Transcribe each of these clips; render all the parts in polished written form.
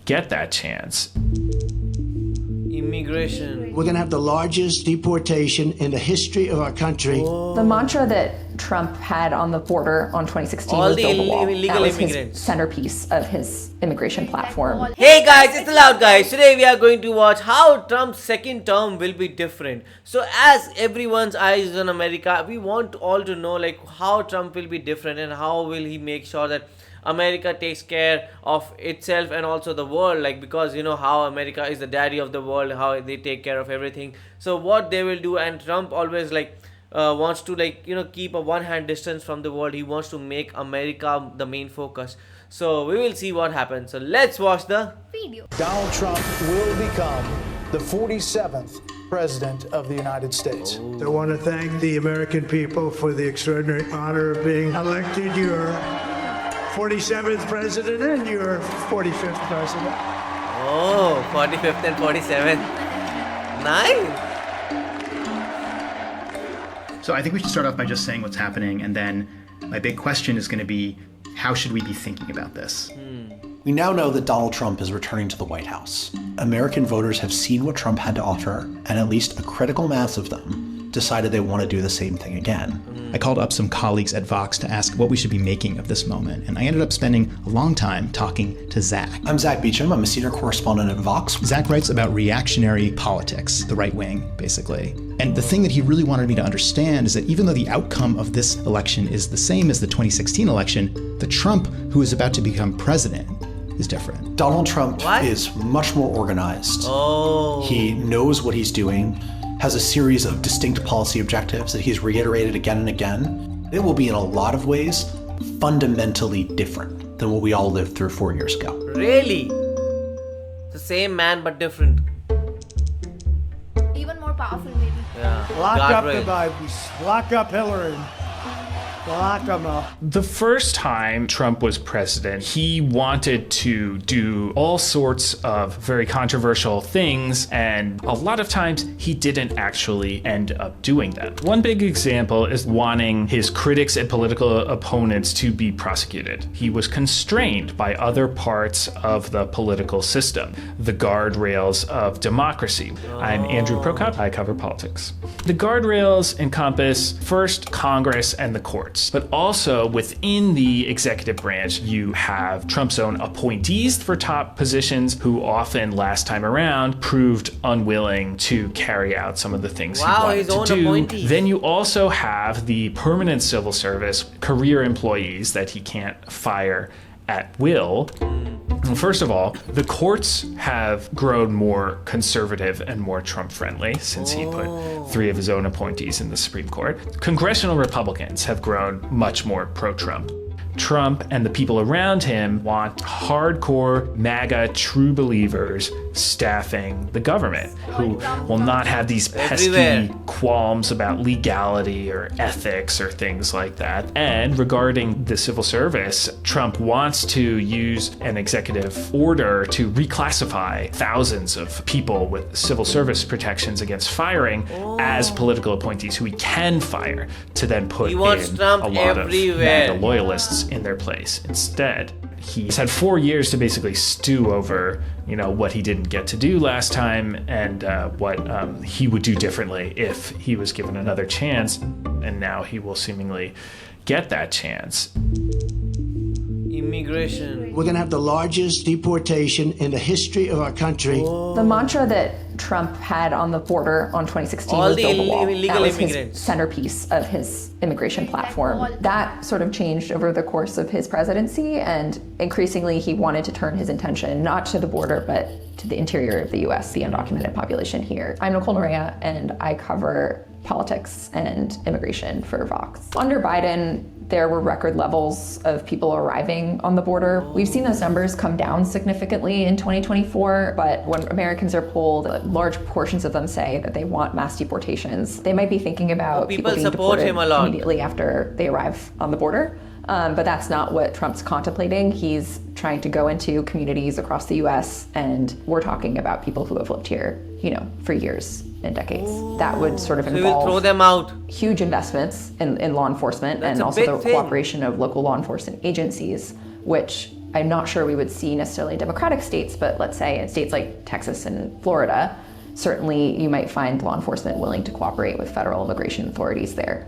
get that chance. Immigration. We're going to have the largest deportation in the history of our country. The mantra that Trump had on the border on 2016 All was the build the wall. illegal That was immigrants. his centerpiece of his immigration platform. Hey guys, it's the Loud Guys. Today we are going to watch how Trump's second term will be different. So as everyone's eyes is on America, we want all to know like how Trump will be different and how will he make sure that America takes care of itself and also the world, like, because you know how America is the daddy of the world, how they take care of everything. So what they will do, and Trump always like wants to like, you know, keep a one-hand distance from the world. He wants to make America the main focus. So we will see what happens. So let's watch the video. Donald Trump will become the 47th President of the United States. I want to thank the American people for the extraordinary honor of being elected your 47th president and your 45th president. Oh, 45th and 47th. Nice. So I think we should start off by just saying what's happening, and then my big question is going to be, how should we be thinking about this? We now know that Donald Trump is returning to the White House. American voters have seen what Trump had to offer, and at least a critical mass of them decided they want to do the same thing again. I called up some colleagues at Vox to ask what we should be making of this moment, and I ended up spending a long time talking to Zach. I'm Zach Beecham. I'm a senior correspondent at Vox. Zach writes about reactionary politics, the right wing, basically. And the thing that he really wanted me to understand is that even though the outcome of this election is the same as the 2016 election, the Trump who is about to become president is different. Donald Trump is much more organized. He knows what he's doing, has a series of distinct policy objectives that he's reiterated again and again. It will be in a lot of ways fundamentally different than what we all lived through 4 years ago. Really? The same man but different. Even more powerful maybe. Yeah. Lock up the Guardrail. Bidens. Lock up Hillary. Lock them up. The first time Trump was president, he wanted to do all sorts of very controversial things, and a lot of times he didn't actually end up doing them. One big example is wanting his critics and political opponents to be prosecuted. He was constrained by other parts of the political system, the guardrails of democracy. I'm Andrew Prokop, I cover politics. The guardrails encompass first Congress and the courts. But also within the executive branch, you have Trump's own appointees for top positions who often last time around proved unwilling to carry out some of the things he wanted his to own do. appointees. Then you also have the permanent civil service career employees that he can't fire at will. First of all, the courts have grown more conservative and more Trump-friendly since he put 3 of his own appointees in the Supreme Court. Congressional Republicans have grown much more pro-Trump. Trump and the people around him want hardcore MAGA true believers staffing the government who will not have these pesky qualms about legality or ethics or things like that. And regarding the civil service, Trump wants to use an executive order to reclassify thousands of people with civil service protections against firing as political appointees who he can fire, to then put in Trump a lot everywhere. of MAGA loyalists in their place. Instead, he's had 4 years to basically stew over, you know, what he didn't get to do last time and what he would do differently if he was given another chance. And now he will seemingly get that chance. Immigration. We're going to have the largest deportation in the history of our country. The mantra that Trump had on the border on 2016 All was the build the wall. illegal That was his immigrants. centerpiece of his immigration platform. That sort of changed over the course of his presidency, and increasingly he wanted to turn his attention not to the border, but to the interior of the US, the undocumented population here. I'm Nicole Norea, and I cover politics and immigration for Vox. Under Biden, there were record levels of people arriving on the border. We've seen those numbers come down significantly in 2024, but when Americans are polled, large portions of them say that they want mass deportations. They might be thinking about people being support deported him a lot. immediately after they arrive on the border. But that's not what Trump's contemplating. He's trying to go into communities across the US, and we're talking about people who have lived here, you know, for years and decades. That would sort of So he will involve throw them out. huge investments in law enforcement. That's and a also big the thing. cooperation of local law enforcement agencies, which I'm not sure we would see necessarily in democratic states, but let's say in states like Texas and Florida, certainly you might find law enforcement willing to cooperate with federal immigration authorities there.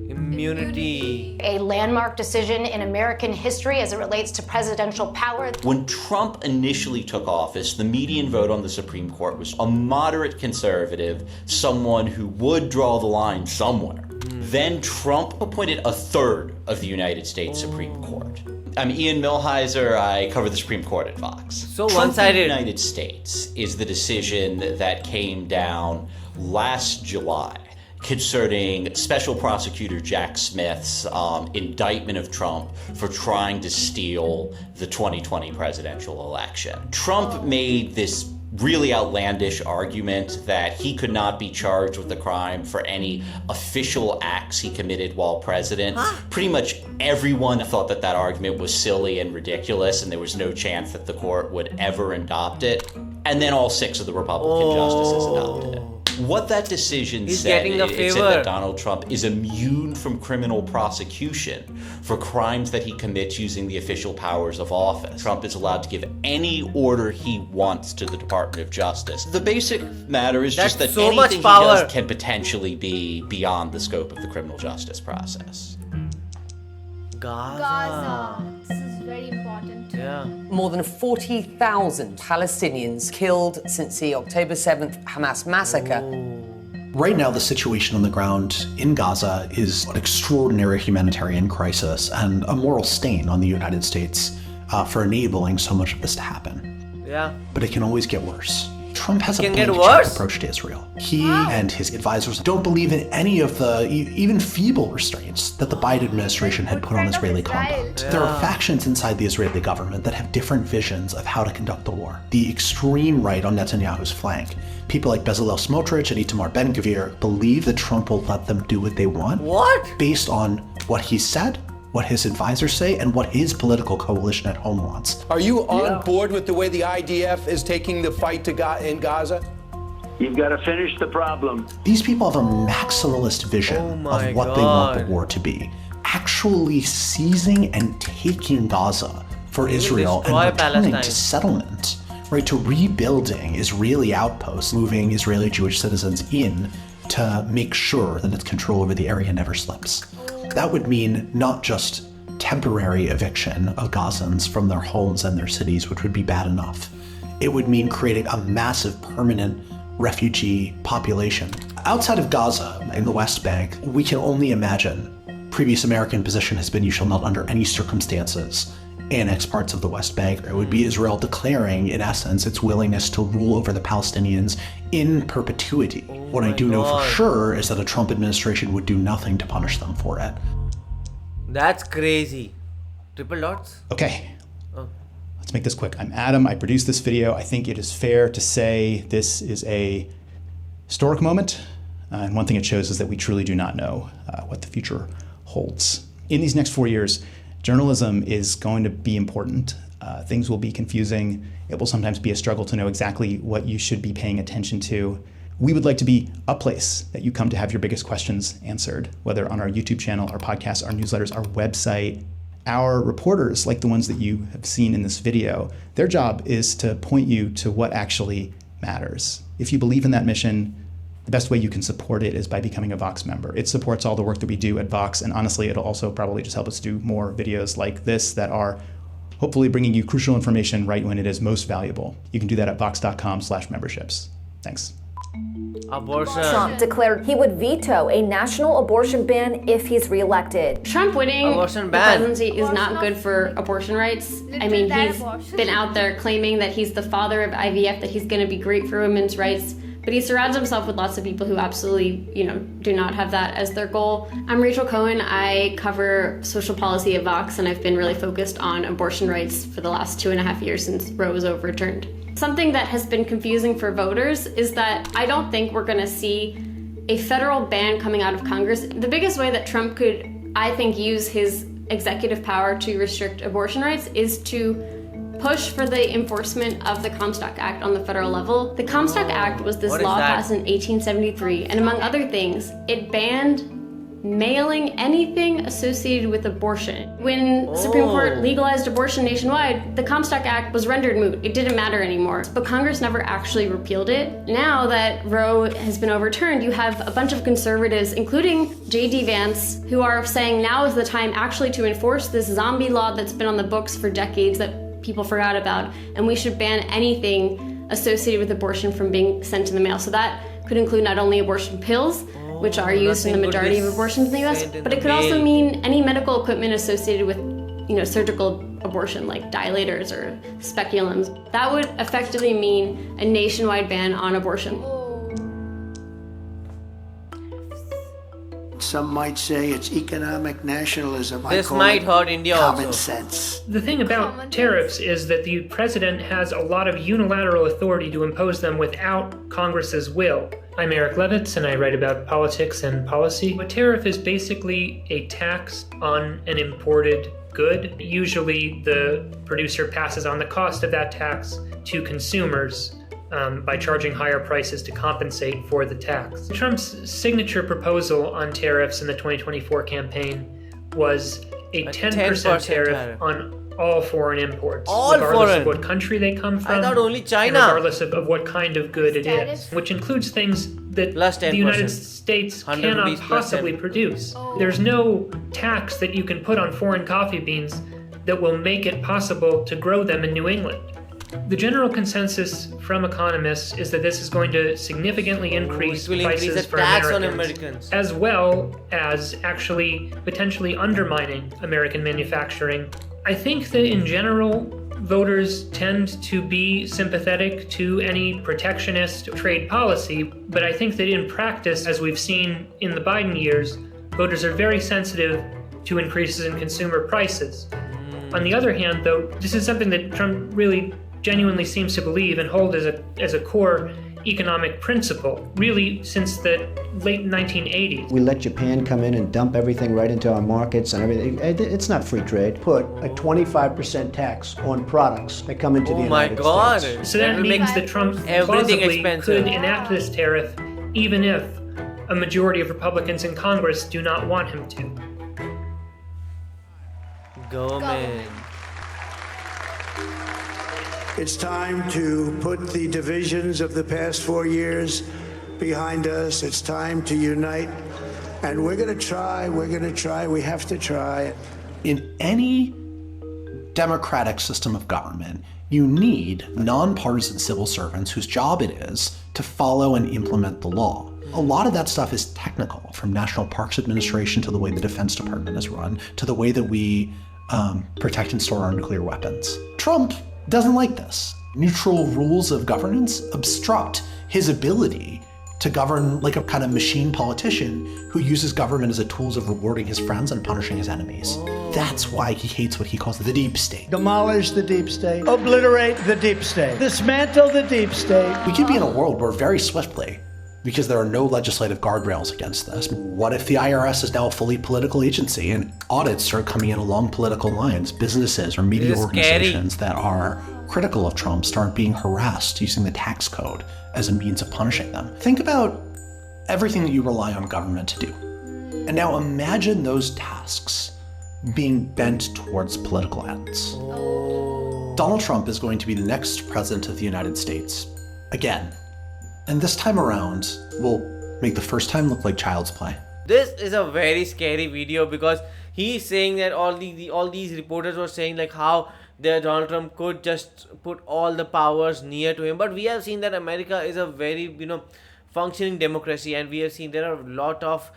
Immunity. A landmark decision in American history as it relates to presidential power. When Trump initially took office, the median vote on the Supreme Court was a moderate conservative, someone who would draw the line somewhere. Then Trump appointed a third of the United States Supreme Court. I'm Ian Millhiser. I cover the Supreme Court at Vox. So Trump one-sided. v. United States is the decision that came down last July concerning Special Prosecutor Jack Smith's indictment of Trump for trying to steal the 2020 presidential election. Trump made this really outlandish argument that he could not be charged with the crime for any official acts he committed while president. Pretty much everyone thought that that argument was silly and ridiculous, and there was no chance that the court would ever adopt it. And then all 6 of the Republican justices adopted it. What that decision He's said, getting a it said favor. that Donald Trump is immune from criminal prosecution for crimes that he commits using the official powers of office. Trump is allowed to give any order he wants to the Department of Justice. The basic matter is just that That's so anything much he power. does can potentially be beyond the scope of the criminal justice process. Gaza. This is very important. Yeah. More than 40,000 Palestinians killed since the October 7th Hamas massacre. Right now, the situation on the ground in Gaza is an extraordinary humanitarian crisis and a moral stain on the United States for enabling so much of this to happen. Yeah. But it can always get worse. Trump has a Can get blank worse? check approach to Israel. He and his advisors don't believe in any of the even feeble restraints that the Biden administration had put on Israeli conduct. There are factions inside the Israeli government that have different visions of how to conduct the war. The extreme right on Netanyahu's flank, people like Bezalel Smotrich and Itamar Ben-Gvir, believe that Trump will let them do what they want. What? Based on what he said, what his advisors say, and what his political coalition at home wants. Are you on board with the way the IDF is taking the fight to in Gaza? You've got to finish the problem. These people have a maximalist vision of what they want the war to be. Actually seizing and taking Gaza for Israel and returning to settlement, right, to rebuilding Israeli outposts, moving Israeli Jewish citizens in to make sure that its control over the area never slips. That would mean not just temporary eviction of Gazans from their homes and their cities, which would be bad enough. It would mean creating a massive permanent refugee population. Outside of Gaza, in the West Bank, we can only imagine. Previous American position has been you shall not under any circumstances annex parts of the West Bank. It would be Israel declaring, in essence, its willingness to rule over the Palestinians in perpetuity. What I do know for sure is that a Trump administration would do nothing to punish them for it. That's crazy. Triple dots? Okay. Let's make this quick. I'm Adam. I produced this video. I think it is fair to say this is a historic moment. And one thing it shows is that we truly do not know what the future holds. In these next 4 years, journalism is going to be important. Things will be confusing. It will sometimes be a struggle to know exactly what you should be paying attention to. We would like to be a place that you come to have your biggest questions answered, whether on our YouTube channel, our podcasts, our newsletters, our website. Our reporters, like the ones that you have seen in this video, their job is to point you to what actually matters. If you believe in that mission, the best way you can support it is by becoming a Vox member. It supports all the work that we do at Vox, and honestly, it'll also probably just help us do more videos like this that are hopefully bringing you crucial information right when it is most valuable. You can do that at vox.com/memberships. Thanks. Abortion. Trump declared he would veto a national abortion ban if he's reelected. Trump winning Abortion the ban. presidency is not good for abortion rights. I mean, he's been out there claiming that he's the father of IVF, that he's going to be great for women's rights, but he surrounds himself with lots of people who absolutely, do not have that as their goal. I'm Rachel Cohen. I cover social policy at Vox, and I've been really focused on abortion rights for the last 2.5 years since Roe was overturned. Something that has been confusing for voters is that I don't think we're going to see a federal ban coming out of Congress. The biggest way that Trump could, I think, use his executive power to restrict abortion rights is to push for the enforcement of the Comstock Act on the federal level. The Comstock Act was this law passed in 1873, and among other things, it banned mailing anything associated with abortion. When the Supreme Court legalized abortion nationwide, the Comstock Act was rendered moot. It didn't matter anymore. But Congress never actually repealed it. Now that Roe has been overturned, you have a bunch of conservatives, including J.D. Vance, who are saying now is the time actually to enforce this zombie law that's been on the books for decades that people forgot about, and we should ban anything associated with abortion from being sent in the mail. So that could include not only abortion pills, which are used in the majority of abortions in the US, but it could also mean any medical equipment associated with, surgical abortion, like dilators or speculums. That would effectively mean a nationwide ban on abortion. Some might say it's economic nationalism. This might hurt India common also. sense. The thing about tariffs is that the president has a lot of unilateral authority to impose them without Congress's will. I'm Eric Levitz, and I write about politics and policy. A tariff is basically a tax on an imported good. Usually the producer passes on the cost of that tax to consumers by charging higher prices to compensate for the tax. Trump's signature proposal on tariffs in the 2024 campaign was a 10% tariff on all foreign imports, regardless of what country they come from, I thought only China. and regardless of what kind of good it is, which includes things that the United States cannot possibly produce. There's no tax that you can put on foreign coffee beans that will make it possible to grow them in New England. The general consensus from economists is that this is going to significantly increase prices for Americans, as well as actually potentially undermining American manufacturing. I think that in general, voters tend to be sympathetic to any protectionist trade policy, but I think that in practice, as we've seen in the Biden years, voters are very sensitive to increases in consumer prices. On the other hand, though, this is something that Trump really genuinely seems to believe and hold as a core economic principle, really since the late 1980s. We let Japan come in and dump everything right into our markets and everything. It's not free trade. Put a 25% tax on products that come into the United States. So that means that Trump plausibly could enact this tariff even if a majority of Republicans in Congress do not want him to. Government. It's time to put the divisions of the past 4 years behind us. It's time to unite. And we're going to try, we have to try. In any democratic system of government, you need nonpartisan civil servants whose job it is to follow and implement the law. A lot of that stuff is technical, from National Parks Administration to the way the Defense Department is run, to the way that we protect and store our nuclear weapons. Trump doesn't like this. Neutral rules of governance obstruct his ability to govern like a kind of machine politician who uses government as a tool of rewarding his friends and punishing his enemies. That's why he hates what he calls the deep state. Demolish the deep state. Obliterate the deep state. Dismantle the deep state. We could be in a world where very swiftly, because there are no legislative guardrails against this, what if the IRS is now a fully political agency and audits start coming in along political lines? Businesses or media organizations that are critical of Trump start being harassed using the tax code as a means of punishing them. Think about everything that you rely on government to do. And now imagine those tasks being bent towards political ends. Donald Trump is going to be the next president of the United States again. And this time around, we'll make the first time look like child's play. This is a very scary video because he's saying that all these reporters were saying like how Donald Trump could just put all the powers near to him. But we have seen that America is a very, functioning democracy, and we have seen there are a lot of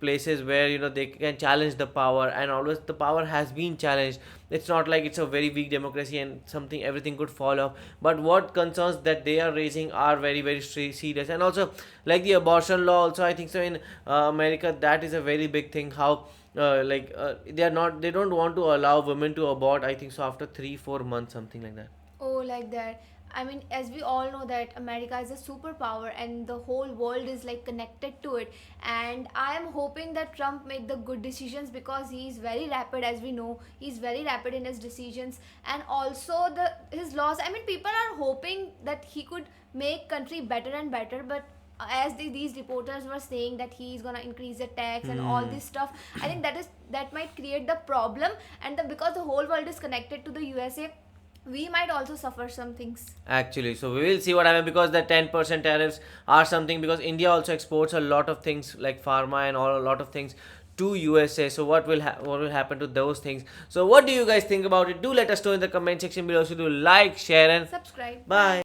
places where they can challenge the power, and always the power has been challenged. It's not like it's a very weak democracy and everything could fall off. But what concerns that they are raising are very, very serious. And also like the abortion law also, I think so in America, that is a very big thing. How they don't want to allow women to abort, I think so, after 3-4 months, something like that. Oh, like that. I mean, as we all know that America is a superpower and the whole world is like connected to it, and I am hoping that Trump make the good decisions because he is very rapid. As we know, he's very rapid in his decisions, and also his laws. I mean, people are hoping that he could make country better and better, but as these reporters were saying that he's gonna increase the tax and all this stuff, I think that might create the problem, and because the whole world is connected to the USA, we might also suffer some things. Actually, so we will see what happens, because the 10% tariffs are something, because India also exports a lot of things like pharma and a lot of things to USA. So what will happen to those things? So what do you guys think about it? Do let us know in the comment section below. So do like, share and subscribe. Bye.